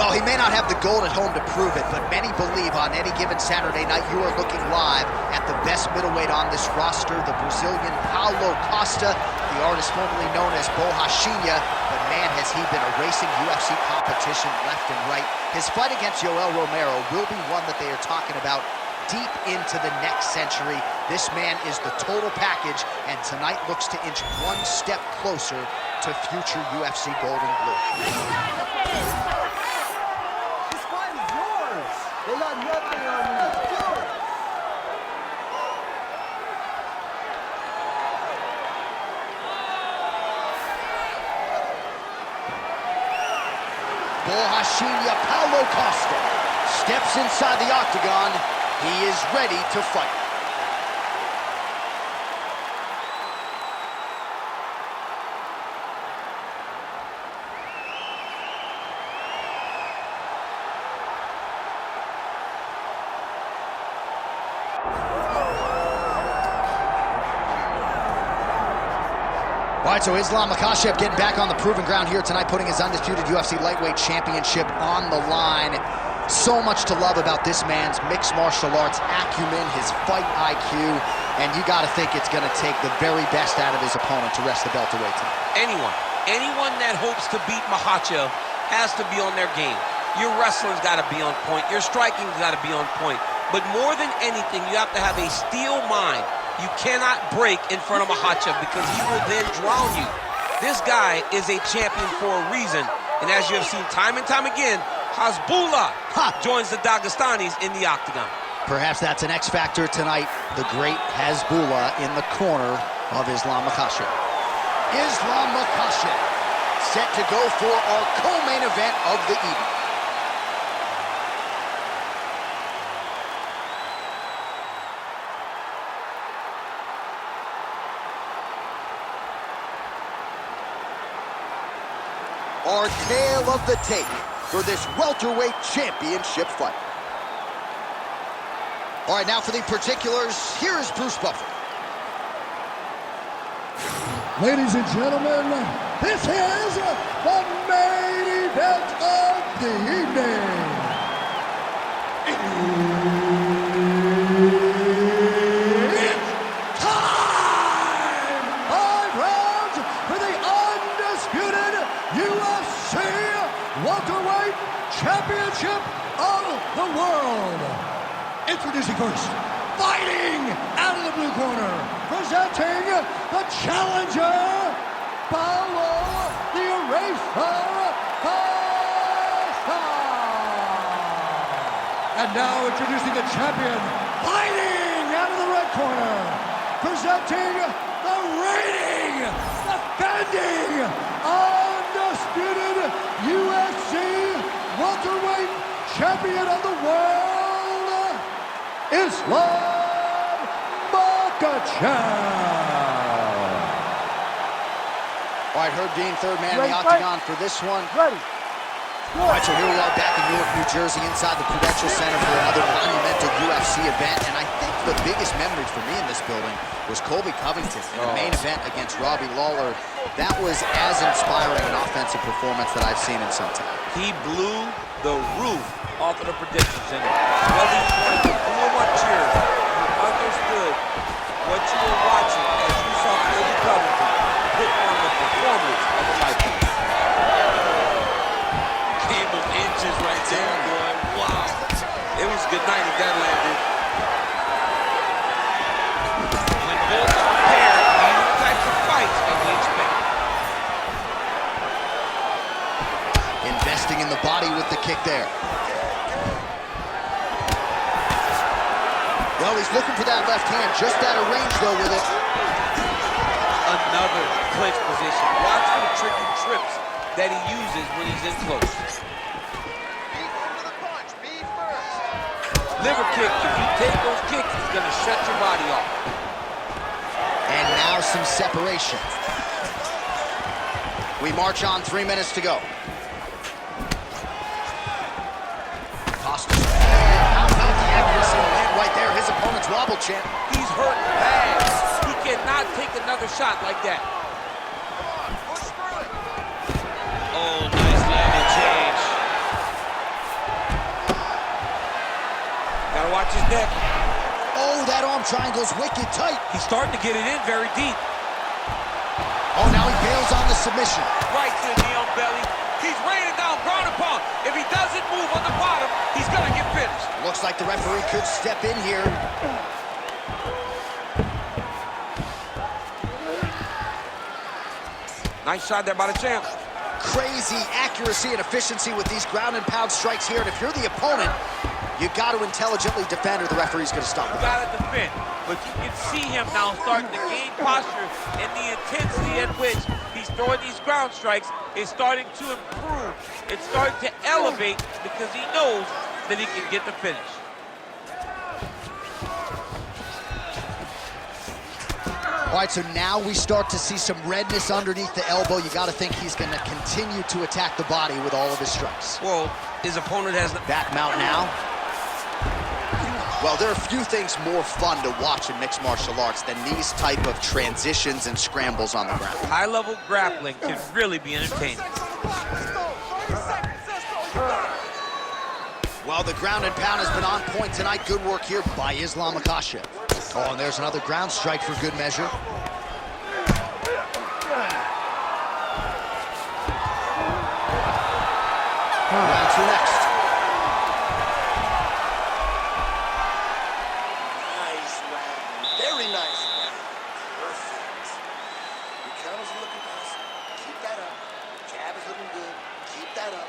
Well, he may not have the gold at home to prove it, but many believe on any given Saturday night you are looking live at the best middleweight on this roster, the Brazilian Paulo Costa, the artist formerly known as Makhachev. But man, has he been erasing UFC competition left and right. His fight against Yoel Romero will be one that they are talking about deep into the next century. This man is the total package, and tonight looks to inch one step closer to future UFC gold and blue. They got nothing on me. Let's do it. Makhachev, Paulo Costa steps inside the octagon. He is ready to fight. All right, so Islam Makhachev getting back on the proven ground here tonight, putting his undisputed UFC lightweight championship on the line. So much to love about this man's mixed martial arts acumen, his fight IQ, and you got to think it's going to take the very best out of his opponent to wrest the belt away tonight. Anyone that hopes to beat Makhachev has to be on their game. Your wrestling's got to be on point. Your striking's got to be on point. But more than anything, you have to have a steel mind. You cannot break in front of Makhachev because he will then drown you. This guy is a champion for a reason. And as you have seen time and time again, Hasbullah joins the Dagestanis in the octagon. Perhaps that's an X factor tonight. The great Hasbullah in the corner of Islam Makhachev. Islam Makhachev set to go for our co-main event of the evening. Our tale of the tape for this welterweight championship fight. All right, now for the particulars, here is Bruce Buffer. Ladies and gentlemen, this is the main event of the evening. It's time! 5 rounds for the undisputed UFC welterweight championship of the world. Introducing first, fighting out of the blue corner, presenting the challenger, Paulo the Eraser Costa. And now introducing the champion, fighting out of the red corner, presenting the reigning, defending, undisputed UFC welterweight champion of the world, Islam Makhachev. All right, Herb Dean, third man in the octagon for this one. Ready. All right, so here we are back in Newark, New Jersey, inside the Prudential Center for another monumental UFC event. And I think the biggest memory for me in this building was Colby Covington in the main event against Robbie Lawler. That was as inspiring an offensive performance that I've seen in some time. He blew the roof off of the prediction center. Whether you wanted to boo him or cheer, you understood what you were watching as you saw Colby Covington put on the performance of a lifetime. Game of inches right there, boy. Wow. It was good night if that landed. When both are paired, these are the types of fights that we expect. Investing in the body with the kick there. Well, he's looking for that left hand, just out of range, though, with it. Another clinch position. Watch for the tricky trips that he uses when he's in close. Liver kick, if you take those kicks, it's going to shut your body off. And now some separation. We march on, 3 minutes to go. Costa's how about the accuracy to land right there? His opponent's wobble, champ. He's hurt bad. He cannot take another shot like that. Oh, nice landing change. Gotta watch his neck. Oh, that arm triangle's wicked tight. He's starting to get it in very deep. Oh, now he bails on the submission. Right to the knee on belly. He's raining down, ground and pound. If he doesn't move on the bottom, he's gonna get finished. Looks like the referee could step in here. Nice shot there by the champ. Crazy accuracy and efficiency with these ground and pound strikes here. And if you're the opponent, you got to intelligently defend or the referee's going to stop You it. gotta defend. But you can see him now starting to gain posture, and the intensity at which he's throwing these ground strikes is starting to improve. It's starting to elevate because he knows that he can get the finish. All right, so now we start to see some redness underneath the elbow. You got to think he's going to continue to attack the body with all of his strikes. Well, his opponent has... Back mount now. Well, there are a few things more fun to watch in mixed martial arts than these type of transitions and scrambles on the ground. High-level grappling can really be entertaining. Well, the ground and pound has been on point tonight. Good work here by Islam Makhachev. Oh, and there's another ground strike for good measure. Round two next. Nice round. Very nice round. Perfect. Your counter's looking nice. Keep that up. Jab is looking good. Keep that up.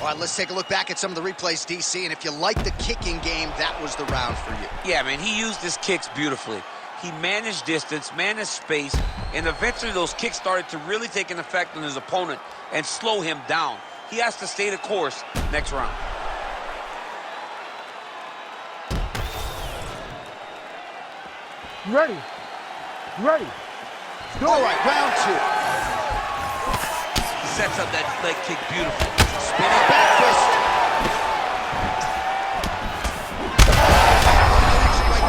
All right, let's take a look back at some of the replays, DC. And if you like the kicking game, that was the round for you. Yeah, man, he used his kicks beautifully. He managed distance, managed space, and eventually those kicks started to really take an effect on his opponent and slow him down. He has to stay the course next round. You ready? You ready? All right, round two. He sets up that leg kick beautifully. Spinning back fist.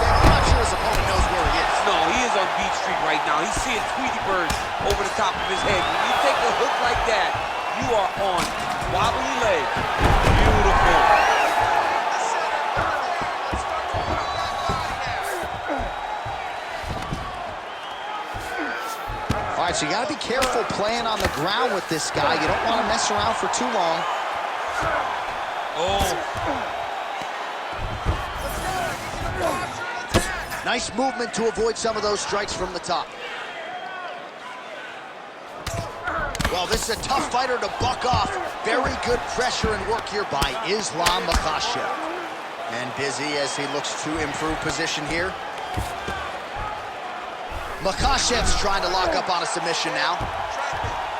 I'm not sure his opponent knows where he is. No, he is on Beach Street right now. He's seeing Tweety Bird over the top of his head. When you take a hook like that, you are on wobbly legs. Beautiful. All right, so you got to be careful playing on the ground with this guy. You don't want to mess around for too long. Oh. Nice movement to avoid some of those strikes from the top. Well, this is a tough fighter to buck off. Very good pressure and work here by Islam Makhachev. And busy as he looks to improve position here. Makhachev's trying to lock up on a submission now.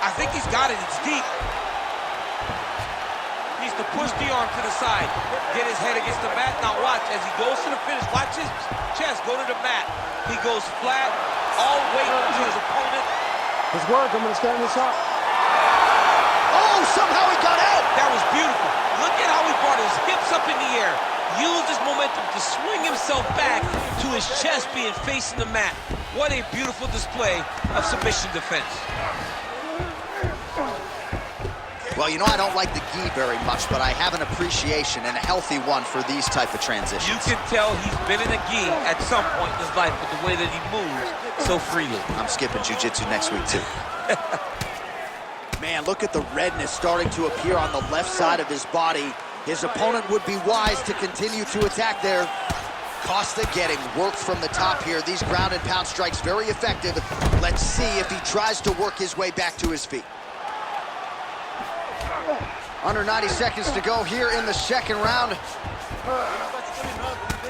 I think he's got it. It's deep. Needs to push the arm to the side. Get his head against the mat. Now watch as he goes to the finish. Watch his chest go to the mat. He goes flat, all weight to his opponent. Let's work. I'm going to stand this up. Oh, somehow he got out. That was beautiful. Look at how he brought his hips up in the air. Used his momentum to swing himself back to his chest being facing the mat. What a beautiful display of submission defense. Well, you know, I don't like the gi very much, but I have an appreciation and a healthy one for these type of transitions. You can tell he's been in a gi at some point in his life with the way that he moves so freely. I'm skipping jiu-jitsu next week, too. Man, look at the redness starting to appear on the left side of his body. His opponent would be wise to continue to attack there. Costa getting worked from the top here. These ground and pound strikes very effective. Let's see if he tries to work his way back to his feet. Under 90 seconds to go here in the second round.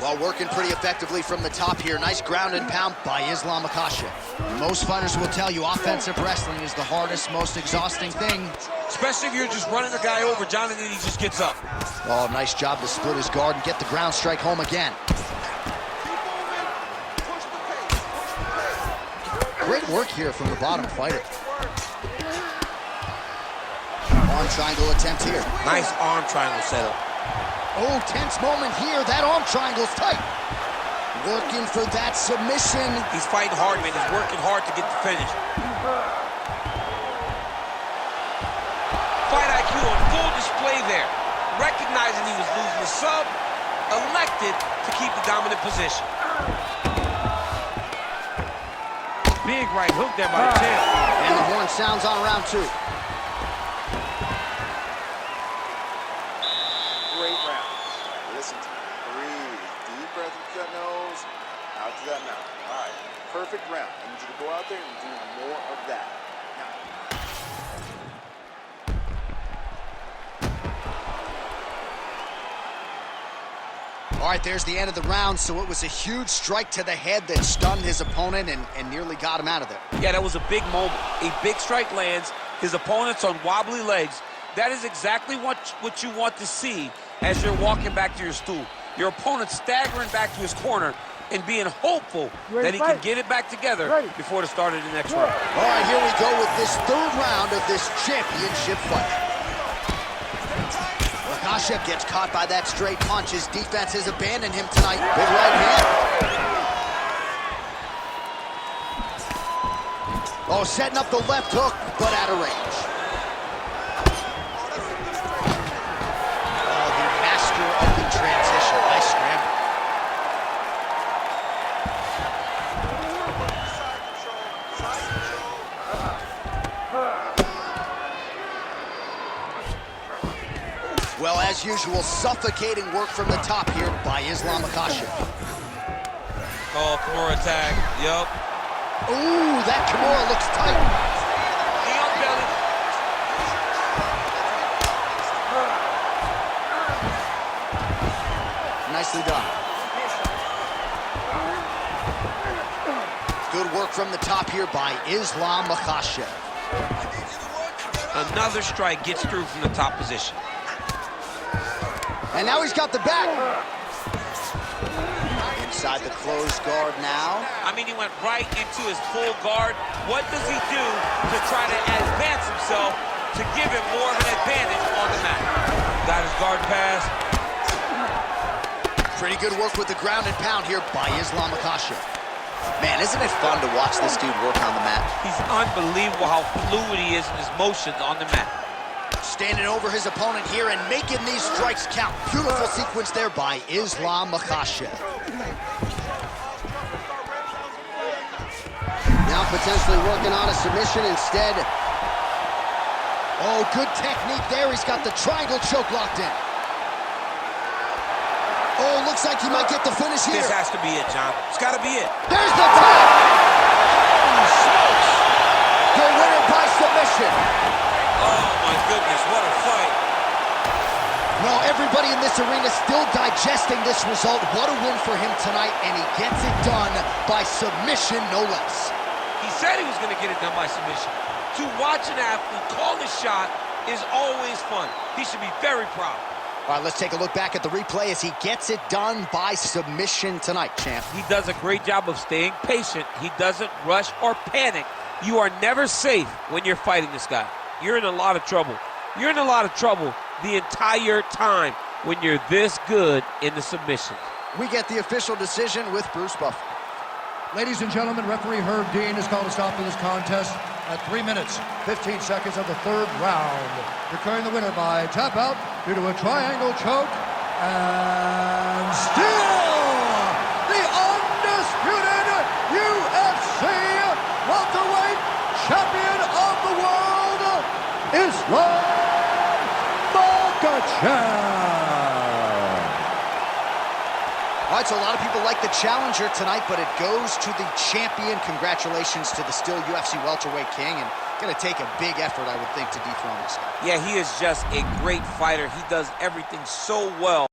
Well, working pretty effectively from the top here. Nice ground and pound by Islam Makhachev. Most fighters will tell you offensive wrestling is the hardest, most exhausting thing. Especially if you're just running a guy over, Jonathan, he just gets up. Oh, nice job to split his guard and get the ground strike home again. Great work here from the bottom fighter. Arm triangle attempt here. Nice arm triangle setup. Oh, tense moment here. That arm triangle's tight. Working for that submission. He's fighting hard, man. He's working hard to get the finish. Fight IQ on full display there. Recognizing he was losing the sub, expected to keep the dominant position. Big right hook there by the champ. And the horn sounds on round 2. Great round. Listen to me. Breathe. Deep breath into that nose, out to that mouth. All right. Perfect round. I need you to go out there and do more of that. Now. All right, there's the end of the round, so it was a huge strike to the head that stunned his opponent and nearly got him out of there. Yeah, that was a big moment. A big strike lands, his opponent's on wobbly legs. That is exactly what you want to see as you're walking back to your stool. Your opponent staggering back to his corner and being hopeful that he can get it back together before the start of the next round. All right, here we go with this 3rd round of this championship fight. Makhachev gets caught by that straight punch. His defense has abandoned him tonight. Big right hand. Oh, setting up the left hook, but out of range. Oh, the master of the transition. Nice scramble. Well, as usual, suffocating work from the top here by Islam Makhachev. Oh, Kimura attack. Yup. Ooh, that Kimura looks tight. Knee on belly. Nicely done. Good work from the top here by Islam Makhachev. Another strike gets through from the top position. And now he's got the back. Inside the closed guard now. I mean, he went right into his full guard. What does he do to try to advance himself to give him more of an advantage on the mat? Got his guard pass. Pretty good work with the ground and pound here by Islam Makhachev. Man, isn't it fun to watch this dude work on the mat? He's unbelievable how fluid he is in his motions on the mat. Standing over his opponent here and making these strikes count. Beautiful sequence there by Islam Makhachev. Now potentially working on a submission instead. Oh, good technique there. He's got the triangle choke locked in. Oh, looks like he might get the finish here. This has to be it, John. It's got to be it. There's the tap! Holy smokes! The winner by submission. Oh, my goodness, what a fight. Well, everybody in this arena still digesting this result. What a win for him tonight, and he gets it done by submission, no less. He said he was going to get it done by submission. To watch an athlete call the shot is always fun. He should be very proud. All right, let's take a look back at the replay as he gets it done by submission tonight, champ. He does a great job of staying patient. He doesn't rush or panic. You are never safe when you're fighting this guy. You're in a lot of trouble. You're in a lot of trouble the entire time when you're this good in the submissions. We get the official decision with Bruce Buffer. Ladies and gentlemen, referee Herb Dean has called a stop to this contest at 3 minutes, 15 seconds of the 3rd round, declaring the winner by tap out due to a triangle choke, and still the undisputed UFC welterweight champion of the world, Islam Makhachev. All right, so a lot of people like the challenger tonight, but it goes to the champion. Congratulations to the still UFC welterweight king, and going to take a big effort, I would think, to dethrone this guy. Yeah, he is just a great fighter. He does everything so well.